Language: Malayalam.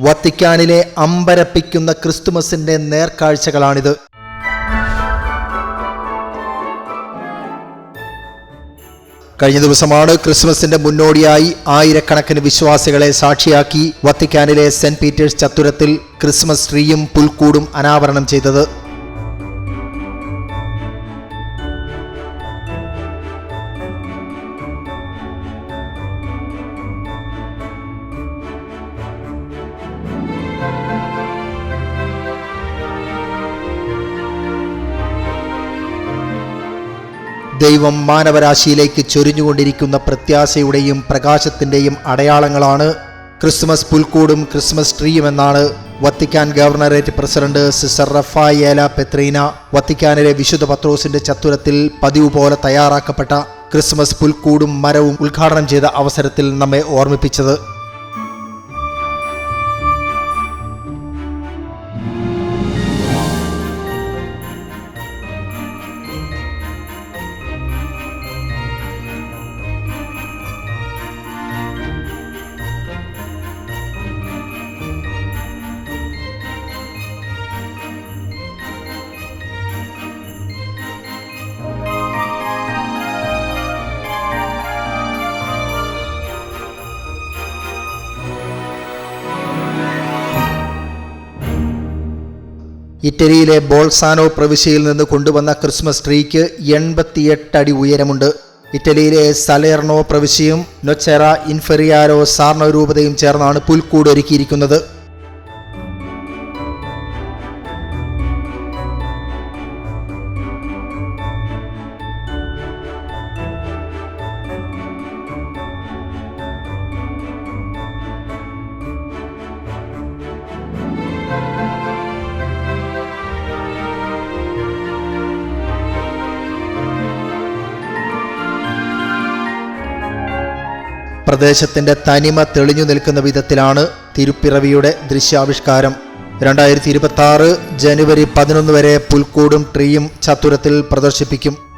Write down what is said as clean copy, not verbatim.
വത്തിക്കാനിലെ അമ്പരപ്പിക്കുന്ന ക്രിസ്തുമസിന്റെ നേർക്കാഴ്ചകളാണിത്. കഴിഞ്ഞ ദിവസമാണ് ക്രിസ്മസിന്റെ മുന്നോടിയായി ആയിരക്കണക്കിന് വിശ്വാസികളെ സാക്ഷിയാക്കി വത്തിക്കാനിലെ സെന്റ് പീറ്റേഴ്സ് ചത്തുരത്തിൽ ക്രിസ്മസ് ട്രീയും പുൽക്കൂടും അനാവരണം ചെയ്തത്. ദൈവം മാനവരാശിയിലേക്ക് ചൊരിഞ്ഞുകൊണ്ടിരിക്കുന്ന പ്രത്യാശയുടെയും പ്രകാശത്തിൻ്റെയും അടയാളങ്ങളാണ് ക്രിസ്മസ് പുൽക്കൂടും ക്രിസ്മസ് ട്രീയും എന്നാണ് വത്തിക്കാൻ ഗവർണറേറ്റ് പ്രസിഡന്റ് സിസ്റ്റർ റഫായേല പെത്രീന വത്തിക്കാനിലെ വിശുദ്ധ പത്രോസിന്റെ ചത്തുരത്തിൽ പതിവ് പോലെ തയ്യാറാക്കപ്പെട്ട ക്രിസ്മസ് പുൽക്കൂടും മരവും ഉദ്ഘാടനം ചെയ്ത അവസരത്തിൽ നമ്മെ ഓർമ്മിപ്പിച്ചത്. ഇറ്റലിയിലെ ബോൾസാനോ പ്രവിശ്യയിൽ നിന്ന് കൊണ്ടുവന്ന ക്രിസ്മസ് ട്രീക്ക് 88 അടി ഉയരമുണ്ട്. ഇറ്റലിയിലെ സലേർണോ പ്രവിശ്യയും നൊച്ചെറ ഇൻഫെറിയാരോ സാർണോ രൂപതയും ചേർന്നാണ് പുൽക്കൂട് ഒരുക്കിയിരിക്കുന്നത്. പ്രദേശത്തിന്റെ തനിമ തെളിഞ്ഞു നിൽക്കുന്ന വിധത്തിലാണ് തിരുപ്പിറവിയുടെ ദൃശ്യാവിഷ്കാരം. 2026 ജനുവരി 11 വരെ പുൽക്കൂടും ട്രീയും ചത്തുരത്തിൽ പ്രദർശിപ്പിക്കും.